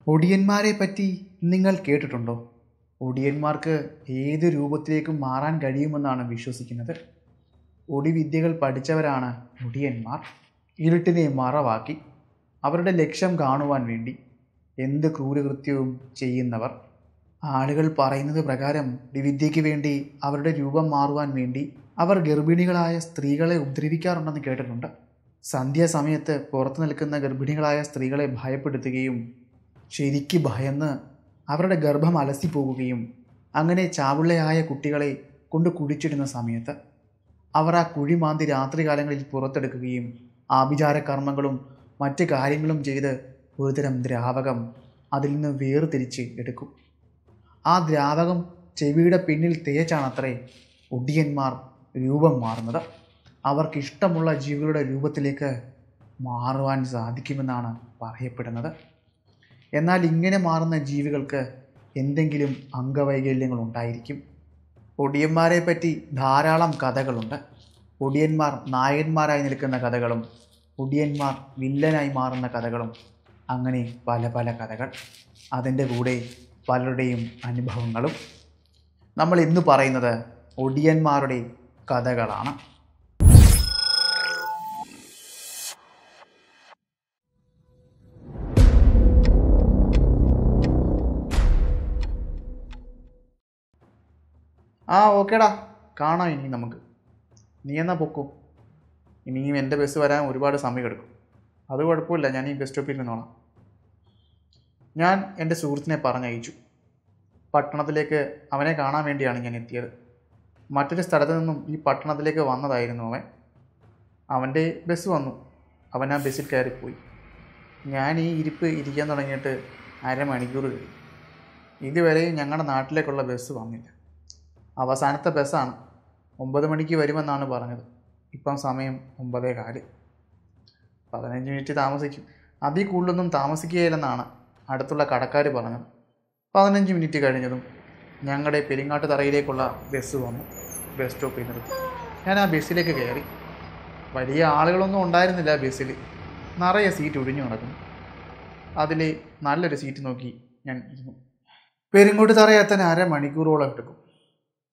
ഒടിയന്മാരെ പറ്റി നിങ്ങൾ കേട്ടിട്ടുണ്ടോ? ഒടിയന്മാർക്ക് ഏത് രൂപത്തിലേക്കും മാറാൻ കഴിയുമെന്നാണ് വിശ്വസിക്കുന്നത്. ഒടിവിദ്യകൾ പഠിച്ചവരാണ് ഒടിയന്മാർ. ഇരുട്ടിനെ മറവാക്കി അവരുടെ ലക്ഷ്യം കാണുവാൻ വേണ്ടി എന്ത് ക്രൂരകൃത്യവും ചെയ്യുന്നവർ. ആളുകൾ പറയുന്നത് പ്രകാരം ഈ വിദ്യയ്ക്ക് വേണ്ടി അവരുടെ രൂപം മാറുവാൻ വേണ്ടി അവർ ഗർഭിണികളായ സ്ത്രീകളെ ഉപദ്രവിക്കാറുണ്ടെന്ന് കേട്ടിട്ടുണ്ട്. സന്ധ്യാസമയത്ത് പുറത്തു നിൽക്കുന്ന ഗർഭിണികളായ സ്ത്രീകളെ ഭയപ്പെടുത്തുകയും ശരിക്ക് ഭയന്ന് അവരുടെ ഗർഭം അലസിപ്പോകുകയും അങ്ങനെ ചാവുള്ളയായ കുട്ടികളെ കൊണ്ട് കുഴിച്ചിടുന്ന സമയത്ത് അവർ ആ കുഴി മാന്തി രാത്രികാലങ്ങളിൽ പുറത്തെടുക്കുകയും ആഭിചാരകർമ്മങ്ങളും മറ്റ് കാര്യങ്ങളും ചെയ്ത് ഒരുതരം ദ്രാവകം അതിൽ നിന്ന് വേർതിരിച്ച് എടുക്കും. ആ ദ്രാവകം ചെവിയുടെ പിന്നിൽ തേച്ചാണത്രേ ഒടിയന്മാർ രൂപം മാറുന്നത്. അവർക്കിഷ്ടമുള്ള ജീവികളുടെ രൂപത്തിലേക്ക് മാറുവാൻ സാധിക്കുമെന്നാണ് പറയപ്പെടുന്നത്. എന്നാൽ ഇങ്ങനെ മാറുന്ന ജീവികൾക്ക് എന്തെങ്കിലും അംഗവൈകല്യങ്ങൾ ഉണ്ടായിരിക്കും. ഒടിയന്മാരെ പറ്റി ധാരാളം കഥകളുണ്ട്. ഒടിയന്മാർ നായകന്മാരായി നിൽക്കുന്ന കഥകളും ഒടിയന്മാർ വില്ലനായി മാറുന്ന കഥകളും, അങ്ങനെ പല പല കഥകൾ. അതിൻ്റെ കൂടെ പലരുടെയും അനുഭവങ്ങളും. നമ്മൾ ഇന്ന് പറയുന്നത് ഒടിയന്മാരുടെ കഥകളാണ്. ഓക്കേടാ, കാണാം ഇനി നമുക്ക്. നീ എന്നാ പൊക്കോ. ഇനിയും എൻ്റെ ബസ് വരാൻ ഒരുപാട് സമയം എടുക്കും. അത് കുഴപ്പമില്ല, ഞാൻ ഈ ബസ് സ്റ്റോപ്പിൽ നിന്നോളാം. ഞാൻ എൻ്റെ സുഹൃത്തിനെ പറഞ്ഞയച്ചു. പട്ടണത്തിലേക്ക് അവനെ കാണാൻ വേണ്ടിയാണ് ഞാൻ എത്തിയത്. മറ്റൊരു സ്ഥലത്ത് നിന്നും ഈ പട്ടണത്തിലേക്ക് വന്നതായിരുന്നു അവൻ. അവൻ്റെ ബസ് വന്നു. അവൻ ആ ബസ്സിൽ കയറിപ്പോയി. ഞാൻ ഈ ഇരിക്കാൻ തുടങ്ങിയിട്ട് അരമണിക്കൂർ കഴിഞ്ഞു. ഇതുവരെയും ഞങ്ങളുടെ നാട്ടിലേക്കുള്ള ബസ് വന്നില്ല. അവസാനത്തെ ബസ്സാണ്. 9 മണിക്ക് വരുമെന്നാണ് പറഞ്ഞത്. ഇപ്പം സമയം 9:15. 15 മിനിറ്റ് താമസിക്കും. അതിൽ കൂടുതലൊന്നും താമസിക്കുകയില്ലെന്നാണ് അടുത്തുള്ള കടക്കാർ പറഞ്ഞത്. 15 മിനിറ്റ് കഴിഞ്ഞതും ഞങ്ങളുടെ പെരിങ്ങാട്ടുതറയിലേക്കുള്ള ബസ് വന്നു. ബസ് സ്റ്റോപ്പിൽ നിർത്തി. ഞാൻ ആ ബസ്സിലേക്ക് കയറി. വലിയ ആളുകളൊന്നും ഉണ്ടായിരുന്നില്ല ബസ്സിൽ. നിറയെ സീറ്റ് ഒഴിഞ്ഞു നടക്കുന്നു. അതിൽ നല്ലൊരു സീറ്റ് നോക്കി ഞാൻ ഇരുന്നു. പെരിങ്ങോട്ടുതറയെത്താൻ അരമണിക്കൂറോളം എടുക്കും.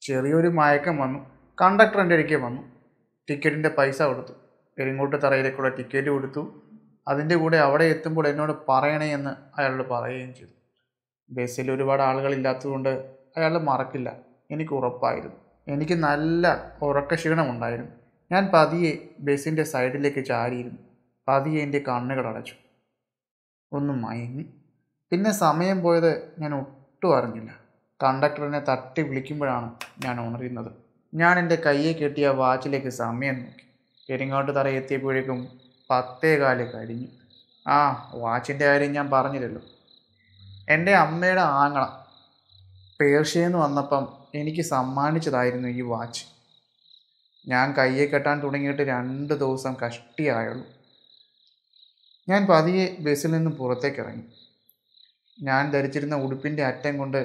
ചെറിയൊരു മയക്കം വന്നു. കണ്ടക്ടർ എൻ്റെ അടുക്കൽ വന്നു. ടിക്കറ്റിൻ്റെ പൈസ കൊടുത്തു. പെരിങ്ങോട്ടുതറയിലേക്കുള്ള ടിക്കറ്റ് കൊടുത്തു. അതിൻ്റെ കൂടെ അവിടെ എത്തുമ്പോൾ എന്നോട് പറയണേ എന്ന് അയാളോട് പറയുകയും ചെയ്തു. ബസ്സിൽ ഒരുപാട് ആളുകളില്ലാത്തതുകൊണ്ട് അയാൾ മറക്കില്ല, എനിക്ക് ഉറപ്പായിരുന്നു. എനിക്ക് നല്ല ഉറക്കക്ഷീണമുണ്ടായിരുന്നു. ഞാൻ പതിയെ ബസ്സിൻ്റെ സൈഡിലേക്ക് ചാരിയിരുന്നു. പതിയെ എൻ്റെ കണ്ണുകൾ അടച്ചു. ഒന്നും മയങ്ങി. പിന്നെ സമയം പോയത് ഞാൻ ഒട്ടും അറിഞ്ഞില്ല. കണ്ടക്ടറിനെ തട്ടി വിളിക്കുമ്പോഴാണ് ഞാൻ ഉണരുന്നത്. ഞാൻ എൻ്റെ കയ്യെ കെട്ടിയ വാച്ചിലേക്ക് സമയം നോക്കി. പെരിങ്ങോട്ടുതറ എത്തിയപ്പോഴേക്കും 10:15 കഴിഞ്ഞു. വാച്ചിൻ്റെ കാര്യം ഞാൻ പറഞ്ഞില്ലല്ലോ. എൻ്റെ അമ്മയുടെ ആങ്ങള പേർഷ്യയിൽ നിന്ന് വന്നപ്പം എനിക്ക് സമ്മാനിച്ചതായിരുന്നു ഈ വാച്ച്. ഞാൻ കയ്യെ കെട്ടാൻ തുടങ്ങിയിട്ട് 2 ദിവസം കഷ്ടിയായുള്ളൂ. ഞാൻ പതിയെ ബസ്സിൽ നിന്ന് പുറത്തേക്ക് ഇറങ്ങി. ഞാൻ ധരിച്ചിരുന്ന ഉടുപ്പിൻ്റെ അറ്റം കൊണ്ട്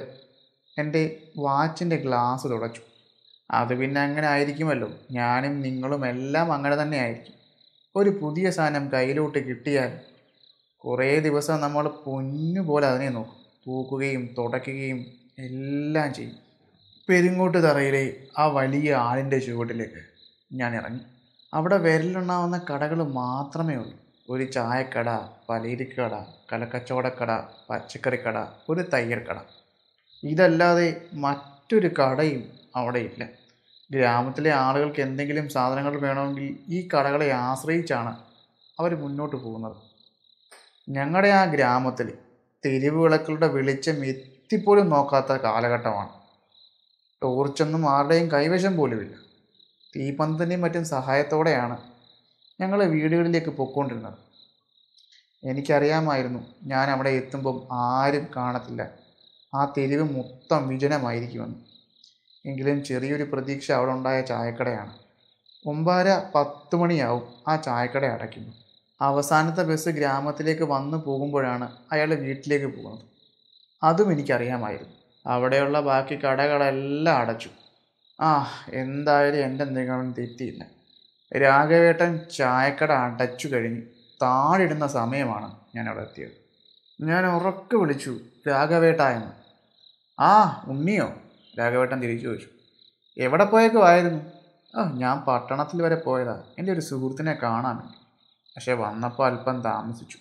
എൻ്റെ വാച്ചിൻ്റെ ഗ്ലാസ് തുടച്ചു. അത് പിന്നെ അങ്ങനെ ആയിരിക്കുമല്ലോ. ഞാനും നിങ്ങളും എല്ലാം അങ്ങനെ തന്നെ ആയിരിക്കും. ഒരു പുതിയ സാധനം കയ്യിലോട്ട് കിട്ടിയാൽ കുറേ ദിവസം നമ്മൾ പൊന്നുപോലെ അതിനെ നോക്കും. തൂക്കുകയും തുടയ്ക്കുകയും എല്ലാം ചെയ്യും. പെരിങ്ങോട്ടുതറയിലെ ആ വലിയ ആളിൻ്റെ ചുവട്ടിലേക്ക് ഞാൻ ഇറങ്ങി. അവിടെ വിരലിലുണ്ടാവുന്ന കടകൾ മാത്രമേ ഉള്ളൂ. ഒരു ചായക്കട, പലചരക്കട, കലക്കച്ചവടക്കട, പച്ചക്കറിക്കട, ഒരു തയ്യൽക്കട. ഇതല്ലാതെ മറ്റൊരു കടയും അവിടെ ഇല്ല. ഗ്രാമത്തിലെ ആളുകൾക്ക് എന്തെങ്കിലും സാധനങ്ങൾ വേണമെങ്കിൽ ഈ കടകളെ ആശ്രയിച്ചാണ് അവർ മുന്നോട്ട് പോകുന്നത്. ഞങ്ങളുടെ ആ ഗ്രാമത്തിൽ തെരുവ് വിളക്കുകളുടെ വെളിച്ചം എത്തിപ്പോലും നോക്കാത്ത കാലഘട്ടമാണ്. ടോർച്ചൊന്നും ആരുടെയും കൈവശം പോലുമില്ല. തീപ്പന്തത്തിൻ്റെയും മറ്റും സഹായത്തോടെയാണ് ഞങ്ങൾ വീടുകളിലേക്ക് പൊയ്ക്കൊണ്ടിരുന്നത്. എനിക്കറിയാമായിരുന്നു ഞാൻ അവിടെ എത്തുമ്പം ആരും കാണത്തില്ല. ആ തെരുവ് മൊത്തം വിജനമായിരിക്കുമെന്ന്. എങ്കിലും ചെറിയൊരു പ്രതീക്ഷ അവിടെ ഉണ്ടായ ചായക്കടയാണ്. 9:30-10 മണിയാവും ആ ചായക്കട അടയ്ക്കുന്നു. അവസാനത്തെ ബസ് ഗ്രാമത്തിലേക്ക് വന്നു പോകുമ്പോഴാണ് അയാൾ വീട്ടിലേക്ക് പോകുന്നത്. അതും എനിക്കറിയാമായിരുന്നു. അവിടെയുള്ള ബാക്കി കടകളെല്ലാം അടച്ചു. എന്തായാലും എൻ്റെ നിഗമനം തെറ്റിയില്ല. രാഘവേട്ടൻ ചായക്കട അടച്ചു കഴിഞ്ഞ് താഴിടുന്ന സമയമാണ് ഞാൻ അവിടെ എത്തിയത്. ഞാൻ ഉറക്കെ വിളിച്ചു, രാഘവേട്ടാ എന്ന്. ആ ഉണ്ണിയോ? രാഘവേട്ടൻ തിരിച്ചു ചോദിച്ചു. എവിടെ പോയേക്കുമായിരുന്നു? ഞാൻ പട്ടണത്തിൽ വരെ പോയതാ, എൻ്റെ ഒരു സുഹൃത്തിനെ കാണാൻ വേണ്ടി. പക്ഷെ വന്നപ്പോൾ അല്പം താമസിച്ചു.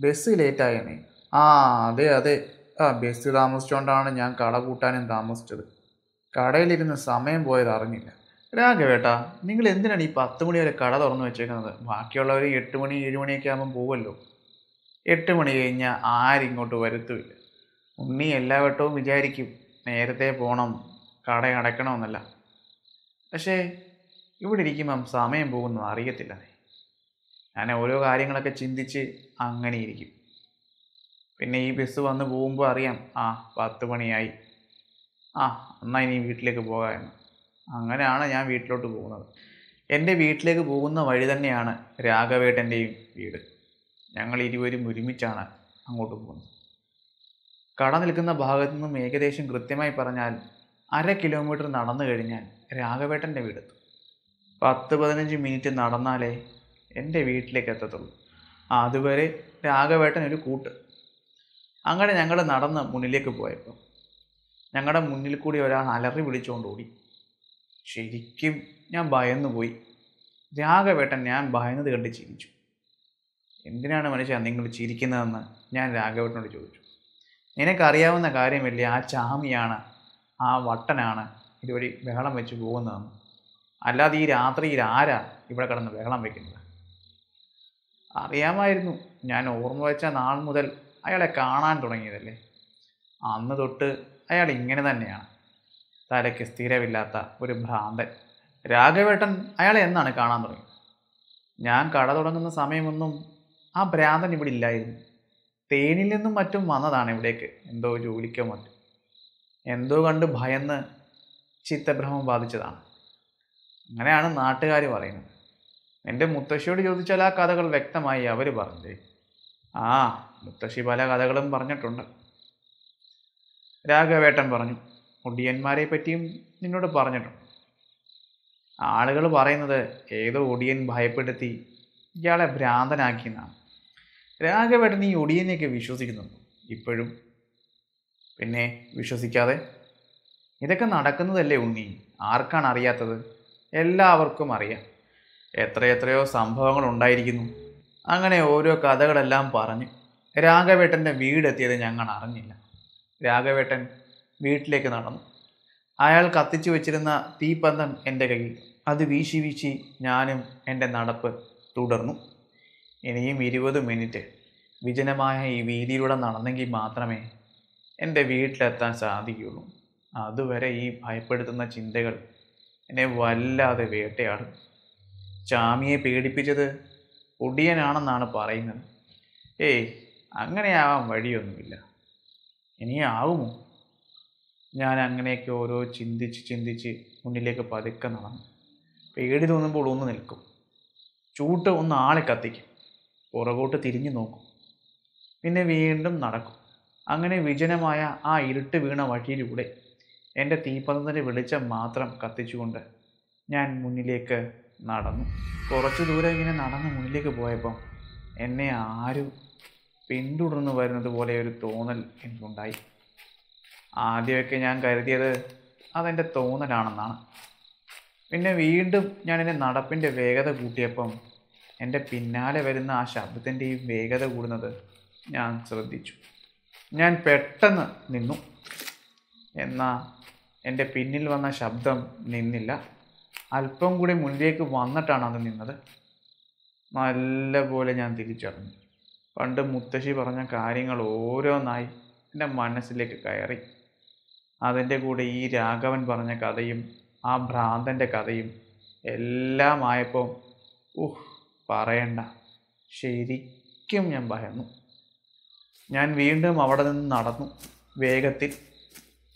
ബസ് ലേറ്റായെന്നേ. ആ അതെ അതെ, ബസ് താമസിച്ചുകൊണ്ടാണ് ഞാൻ കട കൂട്ടാനും താമസിച്ചത്. കടയിലിരുന്ന് സമയം പോയത് അറിഞ്ഞില്ല. രാഘവേട്ടാ, നിങ്ങൾ എന്തിനാണ് ഈ 10 മണി വരെ കട തുറന്നു വെച്ചേക്കുന്നത്? ബാക്കിയുള്ളവർ 8 മണി 7 മണിയൊക്കെ ആകുമ്പം പോവുമല്ലോ. 8 മണി കഴിഞ്ഞാൽ ആരിങ്ങോട്ട് വരുത്തുമില്ല. ഉണ്ണി എല്ലാ വട്ടവും വിചാരിക്കും നേരത്തെ പോകണം, കട അടയ്ക്കണമെന്നല്ല. പക്ഷേ ഇവിടെ ഇരിക്കുമ്പം സമയം പോകുന്നത് അറിയത്തില്ല. ഞാൻ ഓരോ കാര്യങ്ങളൊക്കെ ചിന്തിച്ച് അങ്ങനെ ഇരിക്കും. പിന്നെ ഈ ബസ് വന്ന് പോകുമ്പോൾ അറിയാം 10 മണിയായി, എന്നാൽ ഇനി വീട്ടിലേക്ക് പോകാമെന്ന്. അങ്ങനെയാണ് ഞാൻ വീട്ടിലോട്ട് പോകുന്നത്. എൻ്റെ വീട്ടിലേക്ക് പോകുന്ന വഴി തന്നെയാണ് രാഘവേട്ടൻ്റെയും വീട്. ഞങ്ങൾ ഇരുവരും ഒരുമിച്ചാണ് അങ്ങോട്ട് പോകുന്നത്. കട നിൽക്കുന്ന ഭാഗത്തു നിന്നും ഏകദേശം കൃത്യമായി പറഞ്ഞാൽ 1/2 കിലോമീറ്റർ നടന്നു കഴിഞ്ഞാൽ രാഘവേട്ടൻ്റെ വീടെത്തും. 10-15 മിനിറ്റ് നടന്നാലേ എൻ്റെ വീട്ടിലേക്ക് എത്തത്തുള്ളൂ. അതുവരെ രാഘവേട്ടൻ ഒരു കൂട്ട്. അങ്ങനെ ഞങ്ങൾ നടന്ന് മുന്നിലേക്ക് പോയപ്പോൾ ഞങ്ങളുടെ മുന്നിൽ കൂടി ഒരാൾ അലറി വിളിച്ചുകൊണ്ട് ഓടി. ശരിക്കും ഞാൻ ഭയന്നു പോയി. രാഘവേട്ടൻ ഞാൻ ഭയന്നത് കണ്ട് ചിരിച്ചു. എന്തിനാണ് മനുഷ്യ നിങ്ങൾ ചിരിക്കുന്നതെന്ന് ഞാൻ രാഘവേട്ടനോട് ചോദിച്ചു. നിനക്കറിയാവുന്ന കാര്യമല്ലേ, ആ ചാമിയാണ്, ആ വട്ടനാണ് ഇതുവഴി ബഹളം വെച്ച് പോകുന്നതെന്ന്. അല്ലാതെ ഈ രാത്രിയിൽ ആരാ ഇവിടെ കിടന്ന് ബഹളം വയ്ക്കുന്നത്? അറിയാമായിരുന്നു. ഞാൻ ഓർമ്മ വെച്ച നാൾ മുതൽ അയാളെ കാണാൻ തുടങ്ങിയതല്ലേ. അന്ന് തൊട്ട് അയാൾ ഇങ്ങനെ തന്നെയാണ്, തലയ്ക്ക് സ്ഥിരമില്ലാത്ത ഒരു ഭ്രാന്തൻ. രാഘവേട്ടൻ അയാളെ എന്നാണ് കാണാൻ തുടങ്ങിയത്? ഞാൻ കട തുടങ്ങുന്ന സമയമൊന്നും ആ ഭ്രാന്തൻ ഇവിടെ ഇല്ലായിരുന്നു. തേനിൽ നിന്നും മറ്റും വന്നതാണ് ഇവിടേക്ക്, എന്തോ ജോലിക്കോ മറ്റും. എന്തോ കണ്ട് ഭയന്ന് ചിത്തഭ്രമം ബാധിച്ചതാണ്. അങ്ങനെയാണ് നാട്ടുകാർ പറയുന്നത്. എൻ്റെ മുത്തശ്ശിയോട് ചോദിച്ചാൽ ആ കഥകൾ വ്യക്തമായി അവർ പറഞ്ഞേ. മുത്തശ്ശി പല കഥകളും പറഞ്ഞിട്ടുണ്ട്. രാഘവേട്ടൻ പറഞ്ഞു. ഒടിയന്മാരെ പറ്റിയും നിന്നോട് പറഞ്ഞിട്ടുണ്ട്. ആളുകൾ പറയുന്നത് ഏതോ ഒടിയൻ ഭയപ്പെടുത്തി ഇയാളെ ഭ്രാന്തനാക്കിയെന്നാണ്. രാഘവേട്ടൻ ഈ ഒടിയനെയൊക്കെ വിശ്വസിക്കുന്നുണ്ടോ ഇപ്പോഴും? പിന്നെ വിശ്വസിക്കാതെ? ഇതൊക്കെ നടക്കുന്നതല്ലേ ഉണ്ണി, ആർക്കാണ് അറിയാത്തത്? എല്ലാവർക്കും അറിയാം. എത്രയെത്രയോ സംഭവങ്ങൾ ഉണ്ടായിരിക്കുന്നു. അങ്ങനെ ഓരോ കഥകളെല്ലാം പറഞ്ഞ് രാഘവേട്ടൻ്റെ വീടെത്തിയത് ഞങ്ങൾ അറിഞ്ഞില്ല. രാഘവേട്ടൻ വീട്ടിലേക്ക് നടന്നു. അയാൾ കത്തിച്ചു വെച്ചിരുന്ന തീപ്പന്തം എൻ്റെ കയ്യിൽ. അത് വീശി വീശി ഞാനും എൻ്റെ നടപ്പ് തുടർന്നു. ഇനിയും 20 മിനിറ്റ് വിജനമായ ഈ വീതിയിലൂടെ നടന്നെങ്കിൽ മാത്രമേ എൻ്റെ വീട്ടിലെത്താൻ സാധിക്കുകയുള്ളൂ. അതുവരെ ഈ ഭയപ്പെടുത്തുന്ന ചിന്തകൾ എന്നെ വല്ലാതെ വേട്ടയാടും. ചാമിയെ പേടിപ്പിച്ചത് ഒടിയനാണെന്നാണ് പറയുന്നത്. അങ്ങനെയാവാൻ വഴിയൊന്നുമില്ല. ഇനി ആവുമോ? ഞാൻ അങ്ങനെയൊക്കെ ഓരോ ചിന്തിച്ച് മുന്നിലേക്ക് പതുക്കെ നടന്നു. പേടി തോന്നുമ്പോൾ ഒന്ന് നിൽക്കും, ചൂട്ട് ഒന്ന് ആളെ കത്തിക്കും, പുറകോട്ട് തിരിഞ്ഞു നോക്കും, പിന്നെ വീണ്ടും നടക്കും. അങ്ങനെ വിജനമായ ആ ഇരുട്ട് വീണ വഴിയിലൂടെ എൻ്റെ തീപ്പന്തത്തിൻ്റെ വെളിച്ചം മാത്രം കത്തിച്ചുകൊണ്ട് ഞാൻ മുന്നിലേക്ക് നടന്നു. കുറച്ചു ദൂരം ഇങ്ങനെ നടന്ന് മുന്നിലേക്ക് പോയപ്പം എന്നെ ആരും പിന്തുടർന്നു വരുന്നത് പോലെ ഒരു തോന്നൽ എനിക്കുണ്ടായി. ആദ്യമൊക്കെ ഞാൻ കരുതിയത് അതെൻ്റെ തോന്നലാണെന്നാണ്. പിന്നെ വീണ്ടും ഞാൻ എൻ്റെ നടപ്പിൻ്റെ വേഗത കൂട്ടിയപ്പം എൻ്റെ പിന്നാലെ വരുന്ന ആ ശബ്ദത്തിൻ്റെയും വേഗത കൂടുന്നത് ഞാൻ ശ്രദ്ധിച്ചു. ഞാൻ പെട്ടെന്ന് നിന്നു. എന്നാൽ എൻ്റെ പിന്നിൽ വന്ന ശബ്ദം നിന്നില്ല. അല്പം കൂടി മുന്നിലേക്ക് വന്നിട്ടാണ് അത് നിന്നത്. നല്ല പോലെ ഞാൻ തിരിച്ചറിഞ്ഞു. പണ്ട് മുത്തശ്ശി പറഞ്ഞ കാര്യങ്ങൾ ഓരോന്നായി എൻ്റെ മനസ്സിലേക്ക് കയറി. അതിൻ്റെ കൂടെ ഈ രാഘവൻ പറഞ്ഞ കഥയും ആ ഭ്രാന്തൻ്റെ കഥയും എല്ലാം ആയപ്പോൾ പറയണ്ട, ശരിക്കും ഞാൻ ഭയന്നു. ഞാൻ വീണ്ടും അവിടെ നിന്ന് നടന്നു വേഗത്തിൽ.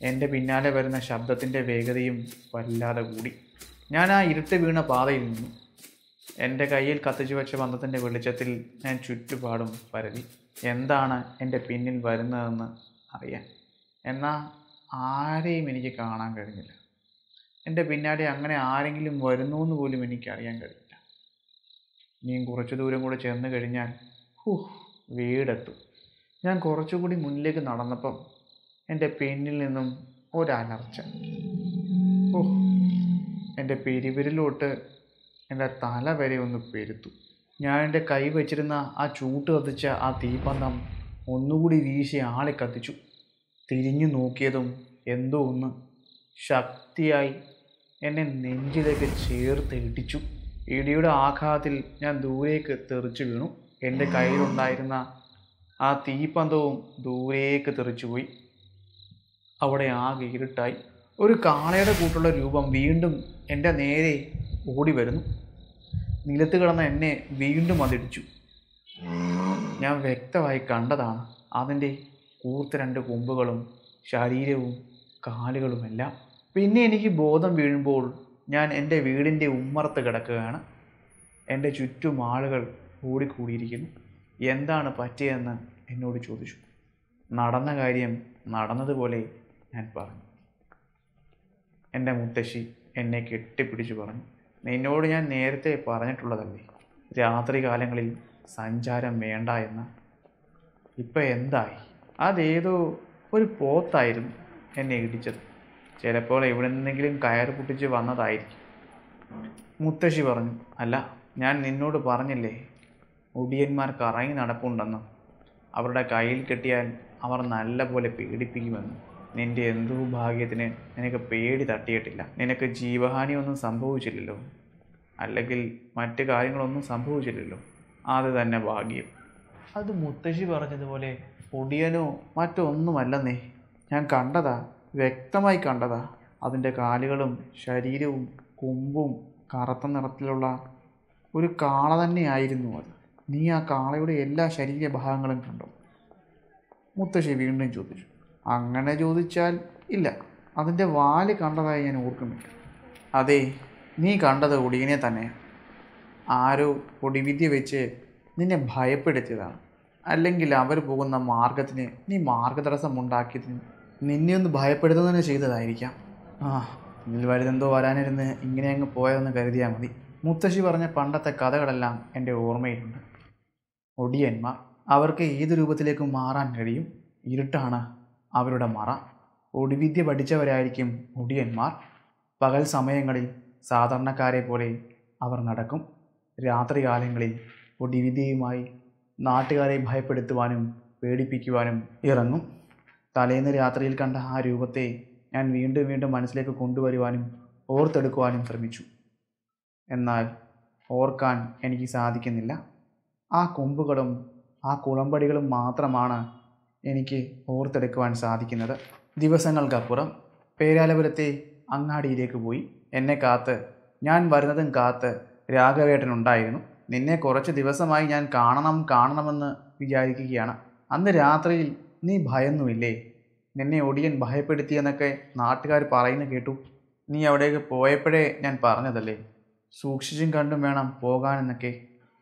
എൻ്റെ പിന്നാലെ വരുന്ന ശബ്ദത്തിൻ്റെ വേഗതയും വല്ലാതെ കൂടി. ഞാൻ ആ ഇരുട്ട് വീണ പാതയിൽ നിന്നു. എൻ്റെ കയ്യിൽ കത്തിച്ചു വെച്ച ബന്ധത്തിൻ്റെ വെളിച്ചത്തിൽ ഞാൻ ചുറ്റുപാടും പരതി. എന്താണ് എൻ്റെ പിന്നിൽ വരുന്നതെന്ന് അറിയാൻ. എന്നാൽ ആരെയും എനിക്ക് കാണാൻ കഴിഞ്ഞില്ല. എൻ്റെ പിന്നാലെ അങ്ങനെ ആരെങ്കിലും വരുന്നു എന്ന് പോലും എനിക്കറിയാൻ കഴിഞ്ഞില്ല. ഇനിയും കുറച്ചു ദൂരം കൂടെ ചെന്ന് കഴിഞ്ഞാൽ വീടെത്തും. ഞാൻ കുറച്ചുകൂടി മുന്നിലേക്ക് നടന്നപ്പം എൻ്റെ പെന്നിൽ നിന്നും ഒരലർച്ച. ഓ, എൻ്റെ പെരുവിരലോട്ട് എൻ്റെ തല വരെ ഒന്ന് പെരുത്തു. ഞാൻ എൻ്റെ കൈ വച്ചിരുന്ന ആ ചൂട്ട് കത്തിച്ച ആ തീപ്പന്തം ഒന്നുകൂടി വീശി ആളെ കത്തിച്ചു. തിരിഞ്ഞു നോക്കിയതും എന്തോ ഒന്ന് ശക്തിയായി എന്നെ നെഞ്ചിലേക്ക് ചേർത്ത് ഇടിച്ചു. ഇടിയുടെ ആഘാതത്തിൽ ഞാൻ ദൂരേക്ക് തെറിച്ചു വീണു. എൻ്റെ കയ്യിലുണ്ടായിരുന്ന ആ തീപ്പന്തവും ദൂരേക്ക് തെറിച്ചുപോയി. അവിടെ ആകെ ഇരുട്ടായി. ഒരു കാളയുടെ കൂട്ടുള്ള രൂപം വീണ്ടും എൻ്റെ നേരെ ഓടി വരുന്നു. നിലത്ത് കിടന്ന എന്നെ വീണ്ടും അതിടിച്ചു. ഞാൻ വ്യക്തമായി കണ്ടതാണ് അതിൻ്റെ കൂർത്ത 2 കൊമ്പുകളും ശരീരവും കാലുകളുമെല്ലാം. പിന്നെ എനിക്ക് ബോധം വീഴുമ്പോൾ ഞാൻ എൻ്റെ വീടിൻ്റെ ഉമ്മറത്ത് കിടക്കുകയാണ്. എൻ്റെ ചുറ്റും ആളുകൾ ഓടിക്കൂടിയിരിക്കുന്നു. എന്താണ് പറ്റിയതെന്ന് എന്നോട് ചോദിച്ചു. നടന്ന കാര്യം നടന്നതുപോലെ ഞാൻ പറഞ്ഞു. എൻ്റെ മുത്തശ്ശി എന്നെ കെട്ടിപ്പിടിച്ചു പറഞ്ഞു, നിന്നോട് ഞാൻ നേരത്തെ പറഞ്ഞിട്ടുള്ളതല്ലേ രാത്രി കാലങ്ങളിൽ സഞ്ചാരം വേണ്ട എന്ന്. ഇപ്പം എന്തായി? അതേതോ ഒരു പോത്തായിരുന്നു എന്നെ ഇടിച്ചത്. ചിലപ്പോൾ എവിടെ നിന്നെങ്കിലും കയറ് പൊട്ടിച്ച് വന്നതായിരിക്കും. മുത്തശ്ശി പറഞ്ഞു, അല്ല, ഞാൻ നിന്നോട് പറഞ്ഞില്ലേ ഒടിയന്മാർ കറങ്ങി നടപ്പുണ്ടെന്ന്. അവരുടെ കയ്യിൽ കെട്ടിയാൽ അവർ നല്ല പോലെ പേടിപ്പിക്കുമെന്ന്. നിൻ്റെ എന്തോ ഭാഗ്യത്തിന് നിനക്ക് പേടി തട്ടിയിട്ടില്ല. നിനക്ക് ജീവഹാനിയൊന്നും സംഭവിച്ചില്ലല്ലോ, അല്ലെങ്കിൽ മറ്റു കാര്യങ്ങളൊന്നും സംഭവിച്ചില്ലല്ലോ. അത് തന്നെ ഭാഗ്യം. അത് മുത്തശ്ശി പറഞ്ഞതുപോലെ ഒടിയനോ മറ്റോ ഒന്നുമല്ലെന്നേ. ഞാൻ കണ്ടതാ, വ്യക്തമായി കണ്ടതാ. അതിൻ്റെ കാലുകളും ശരീരവും കൊമ്പും കറുത്ത നിറത്തിലുള്ള ഒരു കാള തന്നെയായിരുന്നു അത്. നീ ആ കാളയുടെ എല്ലാ ശരീരഭാഗങ്ങളും കണ്ടോ? മുത്തശ്ശി വീണ്ടും ചോദിച്ചു. അങ്ങനെ ചോദിച്ചാൽ ഇല്ല, അതിൻ്റെ വാല് കണ്ടതായി ഞാൻ ഓർക്കുന്നില്ല. അതെ, നീ കണ്ടത് ഒടിയനെ തന്നെ. ആരോ ഒടിവിദ്യ വെച്ച് നിന്നെ ഭയപ്പെടുത്തിയതാണ്. അല്ലെങ്കിൽ അവർ പോകുന്ന മാർഗത്തിന് നീ മാർഗതടസ്സം ഉണ്ടാക്കിയതിന് നിന്നെ ഒന്ന് ഭയപ്പെടുത്തുന്നതിന് ചെയ്തതായിരിക്കാം. ഇതിൽ വലുതെന്തോ വരാനിരുന്ന് ഇങ്ങനെ അങ്ങ് പോയതെന്ന് കരുതിയാൽ മതി. മുത്തശ്ശി പറഞ്ഞ പണ്ടത്തെ കഥകളെല്ലാം എൻ്റെ ഓർമ്മയിലുണ്ട്. ഒടിയന്മാർ, അവർക്ക് ഏത് രൂപത്തിലേക്കും മാറാൻ കഴിയും. ഇരുട്ടാണ് അവരുടെ മറ. ഒടിവിദ്യ പഠിച്ചവരായിരിക്കും ഒടിയന്മാർ. പകൽ സമയങ്ങളിൽ സാധാരണക്കാരെ പോലെ അവർ നടക്കും. രാത്രികാലങ്ങളിൽ ഒടിവിദ്യയുമായി നാട്ടുകാരെ ഭയപ്പെടുത്തുവാനും പേടിപ്പിക്കുവാനും ഇറങ്ങും. തലേന്ന് രാത്രിയിൽ കണ്ട ആ രൂപത്തെ ഞാൻ വീണ്ടും വീണ്ടും മനസ്സിലേക്ക് കൊണ്ടുവരുവാനും ഓർത്തെടുക്കുവാനും ശ്രമിച്ചു. എന്നാൽ ഓർക്കാൻ എനിക്ക് സാധിക്കുന്നില്ല. ആ കൊമ്പുകളും ആ കുളമ്പടികളും മാത്രമാണ് എനിക്ക് ഓർത്തെടുക്കുവാൻ സാധിക്കുന്നത്. ദിവസങ്ങൾക്കപ്പുറം പേരാലപുരത്തെ അങ്ങാടിയിലേക്ക് പോയി. എന്നെ കാത്ത്, ഞാൻ വരുന്നതും കാത്ത് രാഘവേട്ടനുണ്ടായിരുന്നു. നിന്നെ കുറച്ച് ദിവസമായി ഞാൻ കാണണമെന്ന് വിചാരിക്കുകയാണ്. അന്ന് രാത്രിയിൽ നീ ഭയന്നുമില്ലേ? നിന്നെ ഒടിയൻ ഭയപ്പെടുത്തിയെന്നൊക്കെ നാട്ടുകാർ പറയുന്നു കേട്ടു. നീ അവിടേക്ക് പോയപ്പോഴേ ഞാൻ പറഞ്ഞതല്ലേ, സൂക്ഷിച്ചും കണ്ടും വേണം പോകാനെന്നൊക്കെ.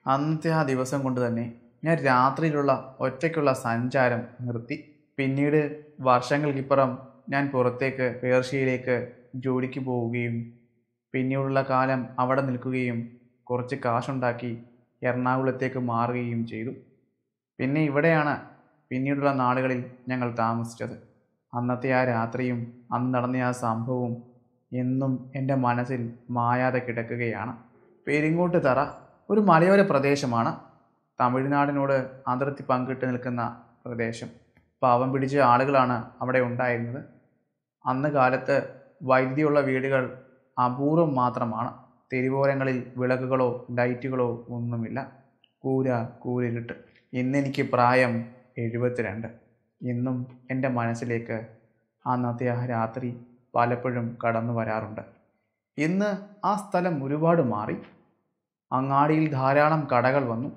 അന്നത്തെ ആ ദിവസം കൊണ്ട് തന്നെ ഞാൻ രാത്രിയിലുള്ള ഒറ്റയ്ക്കുള്ള സഞ്ചാരം നിർത്തി. പിന്നീട് വർഷങ്ങൾക്കിപ്പുറം ഞാൻ പുറത്തേക്ക് പേർഷ്യയിലേക്ക് ജോലിക്ക് പോവുകയും പിന്നീടുള്ള കാലം അവിടെ നിൽക്കുകയും കുറച്ച് കാശുണ്ടാക്കി എറണാകുളത്തേക്ക് മാറുകയും ചെയ്തു. പിന്നെ ഇവിടെയാണ് പിന്നീടുള്ള നാളുകളിൽ ഞങ്ങൾ താമസിച്ചത്. അന്നത്തെ ആ രാത്രിയും അന്ന് നടന്ന ആ സംഭവവും എന്നും എൻ്റെ മനസ്സിൽ മായാതെ കിടക്കുകയാണ്. പെരിങ്ങോട്ട് തറ ഒരു മലയോര പ്രദേശമാണ്. തമിഴ്നാടിനോട് അതിർത്തി പങ്കിട്ട് നിൽക്കുന്ന പ്രദേശം. പാവം പിടിച്ച ആളുകളാണ് അവിടെ ഉണ്ടായിരുന്നത്. അന്ന് കാലത്ത് വൈദ്യുതിയുള്ള വീടുകൾ അപൂർവം മാത്രമാണ്. തെരുവോരങ്ങളിൽ വിളക്കുകളോ ലൈറ്റുകളോ ഒന്നുമില്ല. കൂരിരുട്ട്. ഇന്നെനിക്ക് പ്രായം 72. ഇന്നും എൻ്റെ മനസ്സിലേക്ക് അന്നത്തെ ആ രാത്രി പലപ്പോഴും കടന്നു വരാറുണ്ട്. ഇന്ന് ആ സ്ഥലം ഒരുപാട് മാറി. അങ്ങാടിയിൽ ധാരാളം കടകൾ വന്നു,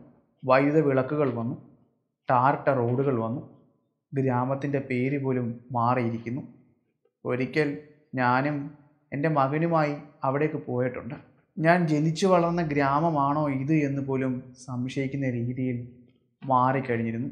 വൈദ്യുത വിളക്കുകൾ വന്നു, ടാറിട്ട റോഡുകൾ വന്നു. ഗ്രാമത്തിൻ്റെ പേര് പോലും മാറിയിരിക്കുന്നു. ഒരിക്കൽ ഞാനും എൻ്റെ മകനുമായി അവിടേക്ക് പോയിട്ടുണ്ട്. ഞാൻ ജനിച്ചു വളർന്ന ഗ്രാമമാണോ ഇത് എന്ന് പോലും സംശയിക്കുന്ന രീതിയിൽ മാറിക്കഴിഞ്ഞിരുന്നു.